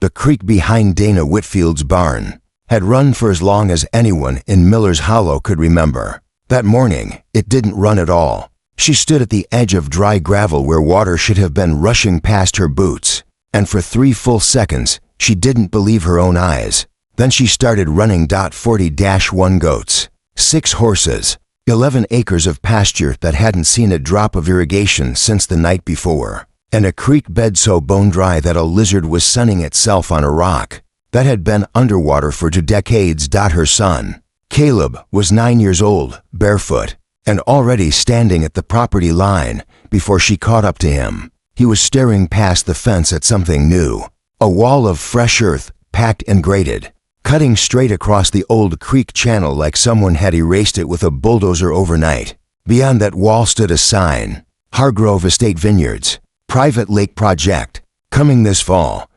The creek behind Dana Whitfield's barn had run for as long as anyone in Miller's Hollow could remember. That morning, it didn't run at all. She stood at the edge of dry gravel where water should have been rushing past her boots, and for 3 full seconds, she didn't believe her own eyes. Then she started running. 40-1 goats, 6 horses, 11 acres of pasture that hadn't seen a drop of irrigation since the night before, and a creek bed so bone dry that a lizard was sunning itself on a rock that had been underwater for 2 decades. Her son, Caleb, was 9 years old, barefoot, and already standing at the property line before she caught up to him. He was staring past the fence at something new, a wall of fresh earth, packed and graded, cutting straight across the old creek channel like someone had erased it with a bulldozer overnight. Beyond that wall stood a sign, Hargrove Estate Vineyards, Private Lake Project, coming this fall.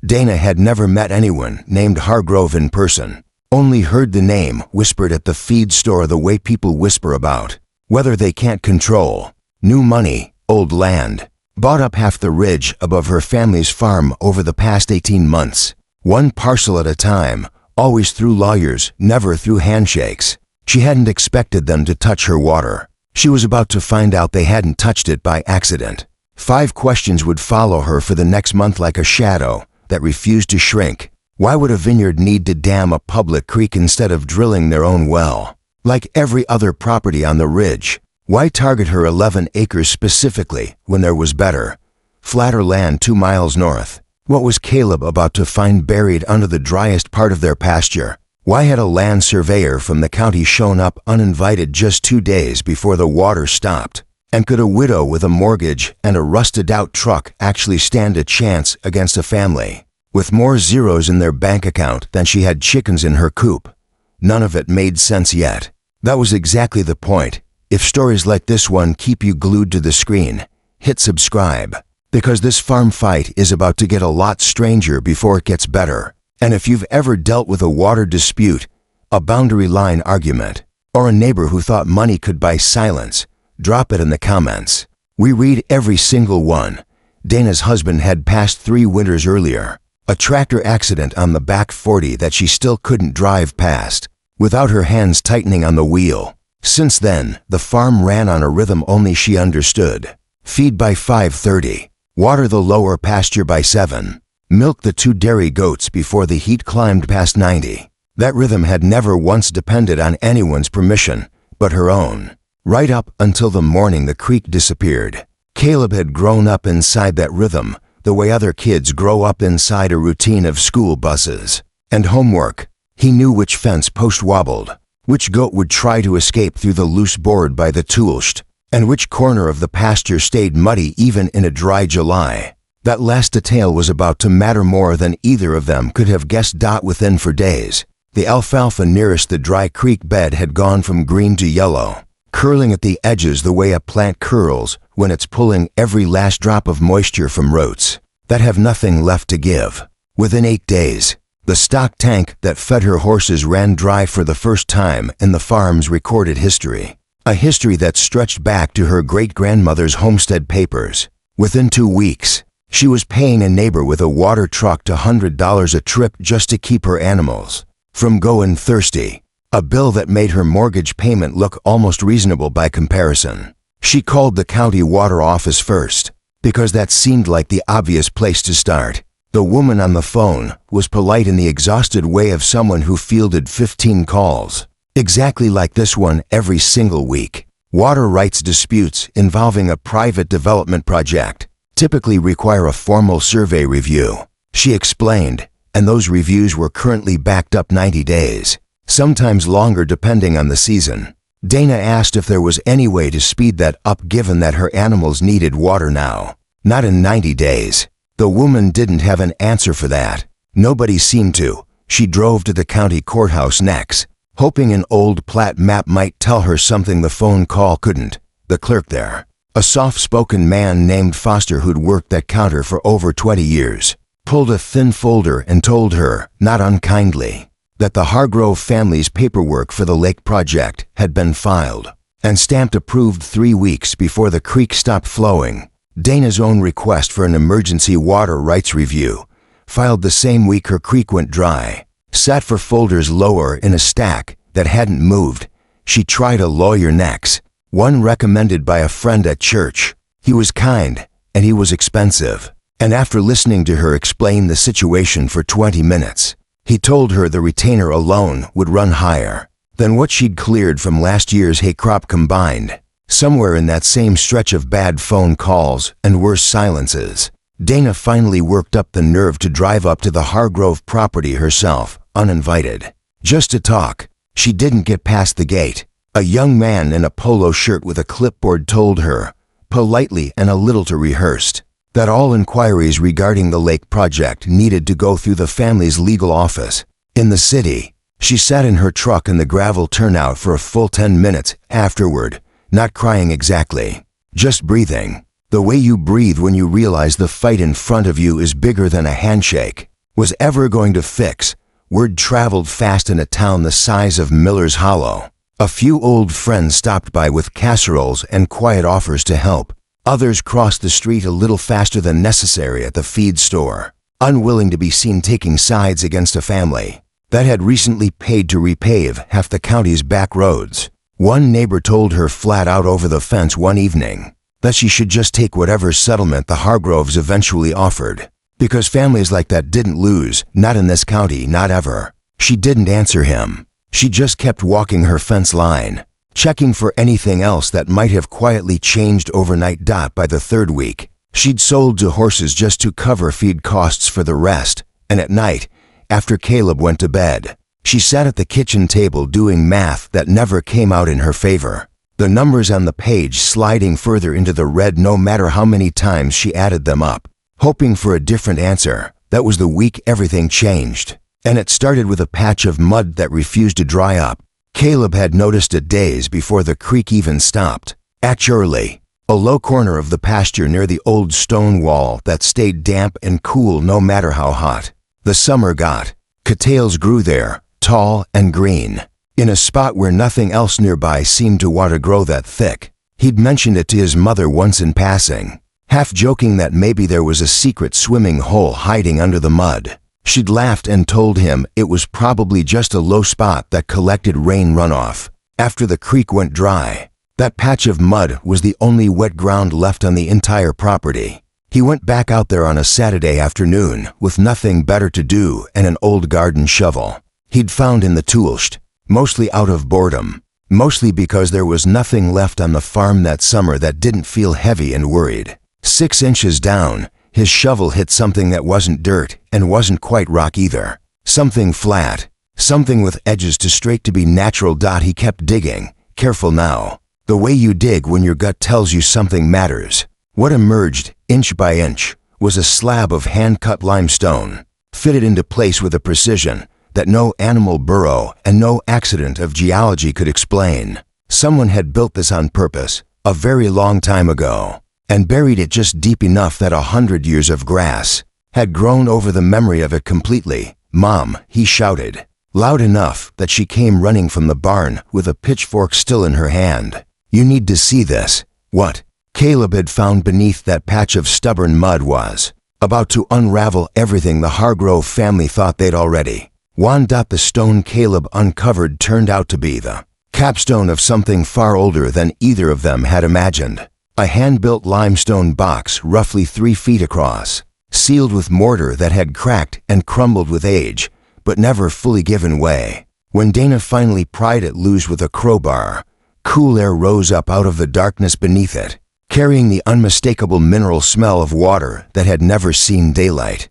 Dana had never met anyone named Hargrove in person, only heard the name whispered at the feed store the way people whisper about weather they can't control. New money, old land, bought up half the ridge above her family's farm over the past 18 months, one parcel at a time, always through lawyers, never through handshakes. She hadn't expected them to touch her water. She was about to find out they hadn't touched it by accident. 5 questions would follow her for the next month like a shadow that refused to shrink. Why would a vineyard need to dam a public creek instead of drilling their own well? Like every other property on the ridge, why target her 11 acres specifically when there was better, flatter land 2 miles north? What was Caleb about to find buried under the driest part of their pasture? Why had a land surveyor from the county shown up uninvited just 2 days before the water stopped? And could a widow with a mortgage and a rusted-out truck actually stand a chance against a family with more zeros in their bank account than she had chickens in her coop? None of it made sense yet. That was exactly the point. If stories like this one keep you glued to the screen, hit subscribe, because this farm fight is about to get a lot stranger before it gets better. And if you've ever dealt with a water dispute, a boundary line argument, or a neighbor who thought money could buy silence, drop it in the comments. We read every single one. Dana's husband had passed 3 winters earlier, a tractor accident on the back 40 that she still couldn't drive past without her hands tightening on the wheel. Since then, the farm ran on a rhythm only she understood. Feed by 5:30, water the lower pasture by 7, milk the 2 dairy goats before the heat climbed past 90. That rhythm had never once depended on anyone's permission but her own. Right up until the morning the creek disappeared. Caleb had grown up inside that rhythm, the way other kids grow up inside a routine of school buses and homework. He knew which fence post wobbled, which goat would try to escape through the loose board by the toolshed, and which corner of the pasture stayed muddy even in a dry July. That last detail was about to matter more than either of them could have guessed. Within for days, the alfalfa nearest the dry creek bed had gone from green to yellow, curling at the edges the way a plant curls when it's pulling every last drop of moisture from roots that have nothing left to give. Within 8 days, the stock tank that fed her horses ran dry for the first time in the farm's recorded history, a history that stretched back to her great-grandmother's homestead papers. Within 2 weeks, she was paying a neighbor with a water truck $100 a trip just to keep her animals from going thirsty, a bill that made her mortgage payment look almost reasonable by comparison. She called the county water office first, because that seemed like the obvious place to start. The woman on the phone was polite in the exhausted way of someone who fielded 15 calls, exactly like this one every single week. Water rights disputes involving a private development project typically require a formal survey review, she explained, and those reviews were currently backed up 90 days, sometimes longer depending on the season. Dana asked if there was any way to speed that up given that her animals needed water now. Not in 90 days. The woman didn't have an answer for that. Nobody seemed to. She drove to the county courthouse next, hoping an old plat map might tell her something the phone call couldn't. The clerk there, a soft-spoken man named Foster who'd worked that counter for over 20 years, pulled a thin folder and told her, not unkindly, that the Hargrove family's paperwork for the lake project had been filed and stamped approved 3 weeks before the creek stopped flowing. Dana's own request for an emergency water rights review Filed the same week her creek went dry. Sat for folders lower in a stack that hadn't moved. She tried a lawyer next, one recommended by a friend at church. He was kind, and he was expensive. And after listening to her explain the situation for 20 minutes, he told her the retainer alone would run higher than what she'd cleared from last year's hay crop combined. Somewhere in that same stretch of bad phone calls and worse silences, Dana finally worked up the nerve to drive up to the Hargrove property herself, uninvited. Just to talk. She didn't get past the gate. A young man in a polo shirt with a clipboard told her, politely and a little too rehearsed, that all inquiries regarding the lake project needed to go through the family's legal office. In the city, she sat in her truck in the gravel turnout for a full 10 minutes afterward, not crying exactly, just breathing. The way you breathe when you realize the fight in front of you is bigger than a handshake. Was ever going to fix. Word traveled fast in a town the size of Miller's Hollow. A few old friends stopped by with casseroles and quiet offers to help. Others crossed the street a little faster than necessary at the feed store, unwilling to be seen taking sides against a family that had recently paid to repave half the county's back roads. One neighbor told her flat out over the fence one evening that she should just take whatever settlement the Hargroves eventually offered, because families like that didn't lose, not in this county, not ever. She didn't answer him. She just kept walking her fence line, checking for anything else that might have quietly changed overnight. By the third week, she'd sold to horses just to cover feed costs for the rest, and at night, after Caleb went to bed, she sat at the kitchen table doing math that never came out in her favor. The numbers on the page sliding further into the red no matter how many times she added them up, hoping for a different answer. That was the week everything changed. And it started with a patch of mud that refused to dry up. Caleb had noticed it days before the creek even stopped. At Shirley, a low corner of the pasture near the old stone wall that stayed damp and cool no matter how hot the summer got. Cattails grew there, tall and green, in a spot where nothing else nearby seemed to want to grow that thick. He'd mentioned it to his mother once in passing, half joking that maybe there was a secret swimming hole hiding under the mud. She'd laughed and told him it was probably just a low spot that collected rain runoff. After the creek went dry, that patch of mud was the only wet ground left on the entire property. He went back out there on a Saturday afternoon with nothing better to do and an old garden shovel he'd found in the toolshed, mostly out of boredom, mostly because there was nothing left on the farm that summer that didn't feel heavy and worried. 6 inches down, his shovel hit something that wasn't dirt and wasn't quite rock either. Something flat, something with edges too straight to be natural. He kept digging, careful now, the way you dig when your gut tells you something matters. What emerged, inch by inch, was a slab of hand-cut limestone, fitted into place with a precision that no animal burrow and no accident of geology could explain. Someone had built this on purpose, a very long time ago, and buried it just deep enough that 100 years of grass had grown over the memory of it completely. "Mom," he shouted, loud enough that she came running from the barn with a pitchfork still in her hand. "You need to see this." What Caleb had found beneath that patch of stubborn mud was about to unravel everything the Hargrove family thought they'd already. The stone Caleb uncovered turned out to be the capstone of something far older than either of them had imagined. A hand-built limestone box roughly 3 feet across, sealed with mortar that had cracked and crumbled with age, but never fully given way. When Dana finally pried it loose with a crowbar, cool air rose up out of the darkness beneath it, carrying the unmistakable mineral smell of water that had never seen daylight.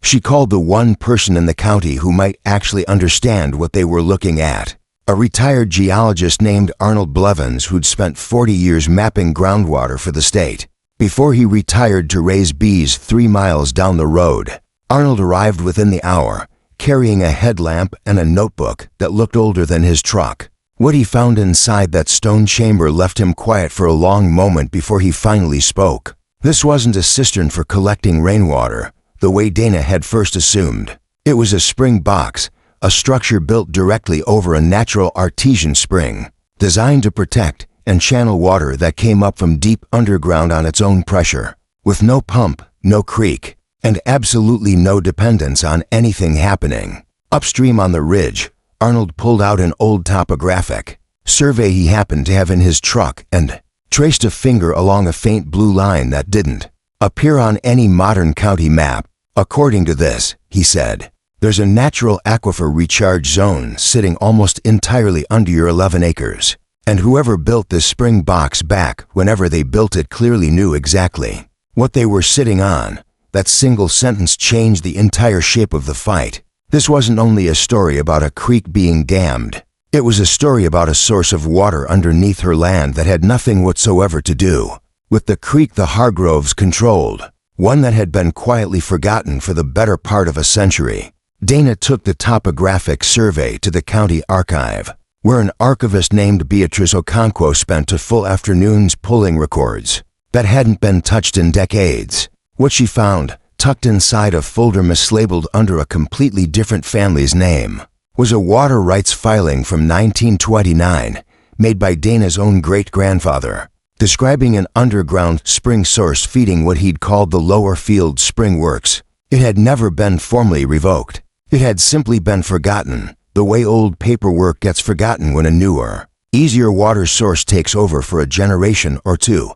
She called the one person in the county who might actually understand what they were looking at. A retired geologist named Arnold Blevins who'd spent 40 years mapping groundwater for the state. Before he retired to raise bees 3 miles down the road, Arnold arrived within the hour, carrying a headlamp and a notebook that looked older than his truck. What he found inside that stone chamber left him quiet for a long moment before he finally spoke. This wasn't a cistern for collecting rainwater, the way Dana had first assumed. It was a spring box, a structure built directly over a natural artesian spring, designed to protect and channel water that came up from deep underground on its own pressure. With no pump, no creek, and absolutely no dependence on anything happening. Upstream on the ridge, Arnold pulled out an old topographic survey he happened to have in his truck and traced a finger along a faint blue line that didn't appear on any modern county map. According to this, he said, there's a natural aquifer recharge zone sitting almost entirely under your 11 acres. And whoever built this spring box back whenever they built it clearly knew exactly what they were sitting on. That single sentence changed the entire shape of the fight. This wasn't only a story about a creek being dammed. It was a story about a source of water underneath her land that had nothing whatsoever to do with the creek the Hargroves controlled, one that had been quietly forgotten for the better part of a century. Dana took the topographic survey to the county archive, where an archivist named Beatrice Okonkwo spent 2 full afternoons pulling records that hadn't been touched in decades. What she found, tucked inside a folder mislabeled under a completely different family's name, was a water rights filing from 1929 made by Dana's own great-grandfather, describing an underground spring source feeding what he'd called the Lower Field Spring Works. It had never been formally revoked. It had simply been forgotten, the way old paperwork gets forgotten when a newer, easier water source takes over for a generation or two.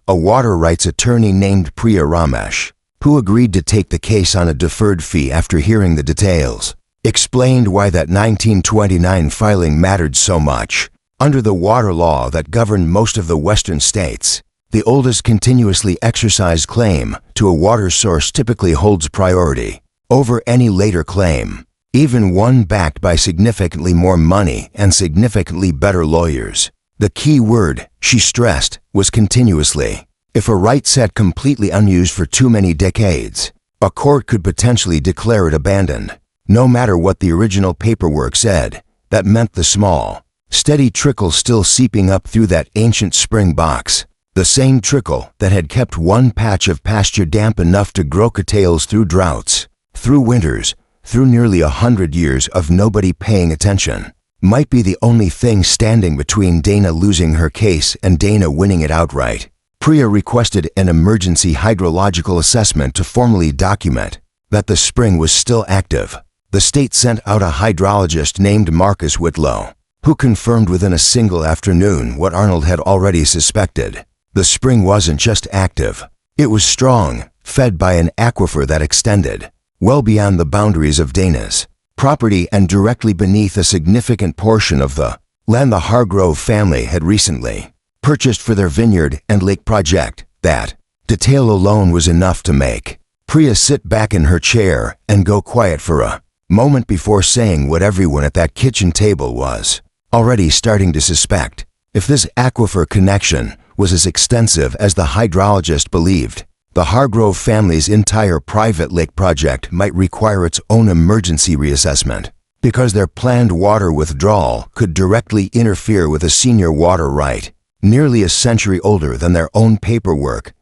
A water rights attorney named Priya Ramesh, who agreed to take the case on a deferred fee after hearing the details, explained why that 1929 filing mattered so much. Under the water law that governed most of the western states, the oldest continuously exercised claim to a water source typically holds priority over any later claim, even one backed by significantly more money and significantly better lawyers. The key word, she stressed, was continuously. If a right sat completely unused for too many decades, a court could potentially declare it abandoned. No matter what the original paperwork said, that meant the small, steady trickle still seeping up through that ancient spring box, the same trickle that had kept one patch of pasture damp enough to grow cattails through droughts, through winters, through nearly 100 years of nobody paying attention, might be the only thing standing between Dana losing her case and Dana winning it outright. Priya requested an emergency hydrological assessment to formally document that the spring was still active. The state sent out a hydrologist named Marcus Whitlow, who confirmed within a single afternoon what Arnold had already suspected. The spring wasn't just active. It was strong, fed by an aquifer that extended well beyond the boundaries of Dana's property and directly beneath a significant portion of the land the Hargrove family had recently purchased for their vineyard and lake project. That detail alone was enough to make Priya sit back in her chair and go quiet for a moment before saying what everyone at that kitchen table was already starting to suspect. If this aquifer connection was as extensive as the hydrologist believed, the Hargrove family's entire private lake project might require its own emergency reassessment, because their planned water withdrawal could directly interfere with a senior water right, nearly a century older than their own paperwork.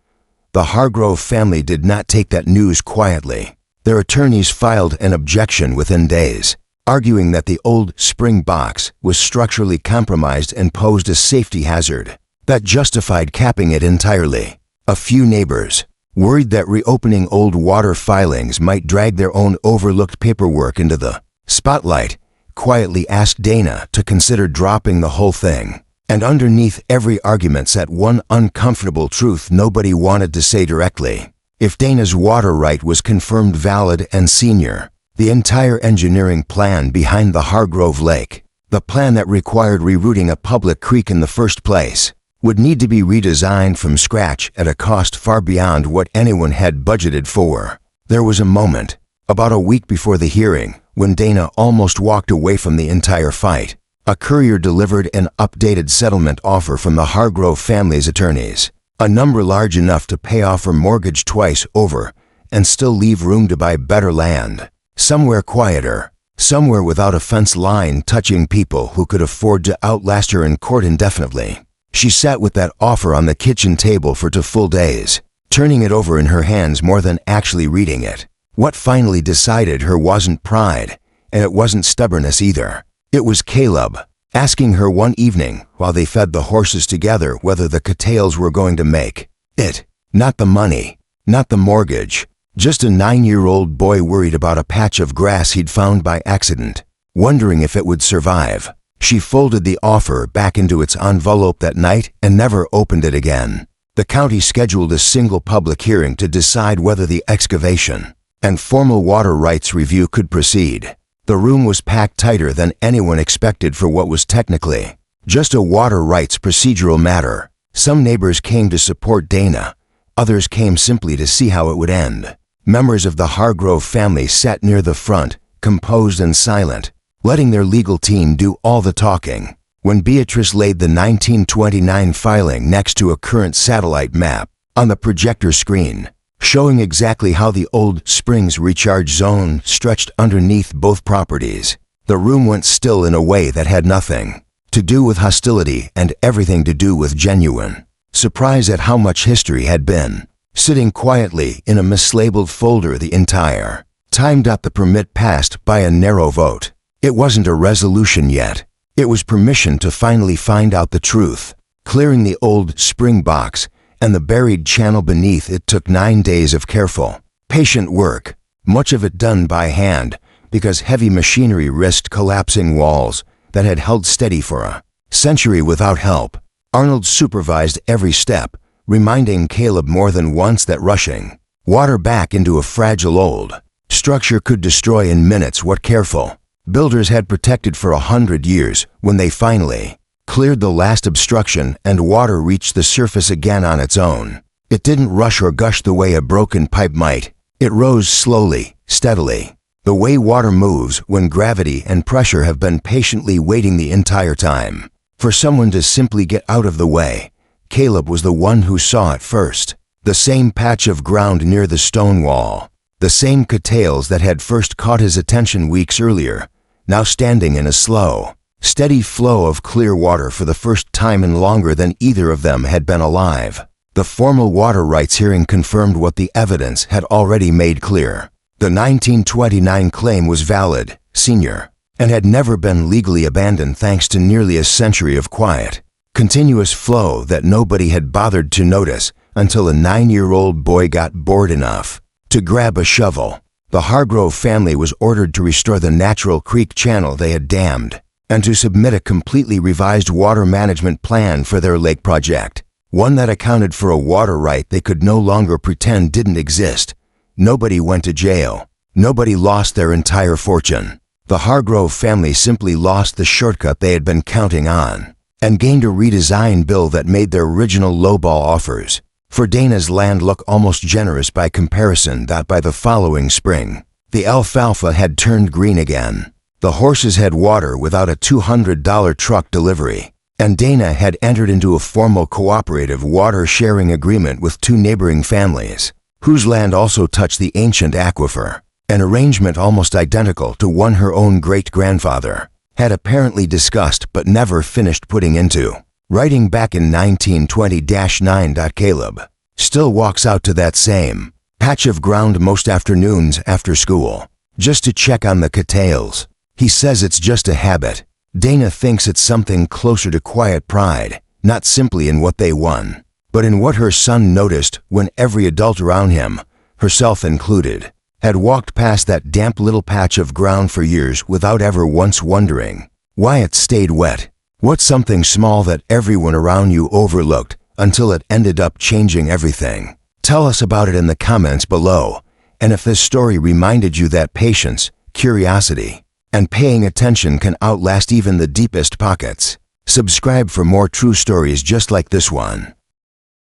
The Hargrove family did not take that news quietly. Their attorneys filed an objection within days, arguing that the old spring box was structurally compromised and posed a safety hazard that justified capping it entirely. A few neighbors, worried that reopening old water filings might drag their own overlooked paperwork into the spotlight, quietly asked Dana to consider dropping the whole thing. And underneath every argument sat one uncomfortable truth nobody wanted to say directly. If Dana's water right was confirmed valid and senior, the entire engineering plan behind the Hargrove Lake, the plan that required rerouting a public creek in the first place, would need to be redesigned from scratch at a cost far beyond what anyone had budgeted for. There was a moment, about a week before the hearing, when Dana almost walked away from the entire fight. A courier delivered an updated settlement offer from the Hargrove family's attorneys, a number large enough to pay off her mortgage twice over and still leave room to buy better land, somewhere quieter, somewhere without a fence line touching people who could afford to outlast her in court indefinitely. She sat with that offer on the kitchen table for 2 full days, turning it over in her hands more than actually reading it. What finally decided her wasn't pride, and it wasn't stubbornness either. It was Caleb, asking her one evening while they fed the horses together whether the cattails were going to make it. Not the money, not the mortgage, Just a 9-year-old boy worried about a patch of grass he'd found by accident, wondering if it would survive. She folded the offer back into its envelope that night and never opened it again. The county scheduled a single public hearing to decide whether the excavation and formal water rights review could proceed. The room was packed tighter than anyone expected for what was technically just a water rights procedural matter. Some neighbors came to support Dana. Others came simply to see how it would end. Members of the Hargrove family sat near the front, composed and silent, letting their legal team do all the talking. When Beatrice laid the 1929 filing next to a current satellite map on the projector screen, showing exactly how the old Springs recharge zone stretched underneath both properties, the room went still in a way that had nothing to do with hostility and everything to do with genuine surprise at how much history had been sitting quietly in a mislabeled folder the entire time. The permit passed by a narrow vote. It wasn't a resolution yet. It was permission to finally find out the truth. Clearing the old spring box and the buried channel beneath it took 9 days of careful, patient work, much of it done by hand because heavy machinery risked collapsing walls that had held steady for a century without help. Arnold supervised every step, reminding Caleb more than once that rushing water back into a fragile old structure could destroy in minutes what careful builders had protected for 100 years. When they finally cleared the last obstruction and water reached the surface again on its own, it didn't rush or gush the way a broken pipe might. It rose slowly, steadily, the way water moves when gravity and pressure have been patiently waiting the entire time for someone to simply get out of the way. Caleb was the one who saw it first. The same patch of ground near the stone wall, the same cattails that had first caught his attention weeks earlier, now standing in a slow, steady flow of clear water for the first time in longer than either of them had been alive. The formal water rights hearing confirmed what the evidence had already made clear. The 1929 claim was valid, senior, and had never been legally abandoned thanks to nearly a century of quiet, continuous flow that nobody had bothered to notice until a 9-year-old boy got bored enough to grab a shovel. The Hargrove family was ordered to restore the natural creek channel they had dammed and to submit a completely revised water management plan for their lake project, one that accounted for a water right they could no longer pretend didn't exist. Nobody went to jail. Nobody lost their entire fortune. The Hargrove family simply lost the shortcut they had been counting on and gained a redesigned bill that made their original lowball offers for Dana's land look almost generous by comparison. By the following spring, the alfalfa had turned green again. The horses had water without a $200 truck delivery, and Dana had entered into a formal cooperative water-sharing agreement with 2 neighboring families, whose land also touched the ancient aquifer, an arrangement almost identical to one her own great-grandfather had apparently discussed but never finished putting into writing back in 1920-9. Caleb still walks out to that same patch of ground most afternoons after school, just to check on the cattails. He says it's just a habit. Dana thinks it's something closer to quiet pride, not simply in what they won, but in what her son noticed when every adult around him, herself included, had walked past that damp little patch of ground for years without ever once wondering why it stayed wet. What's something small that everyone around you overlooked until it ended up changing everything? Tell us about it in the comments below. And if this story reminded you that patience, curiosity, and paying attention can outlast even the deepest pockets, subscribe for more true stories just like this one.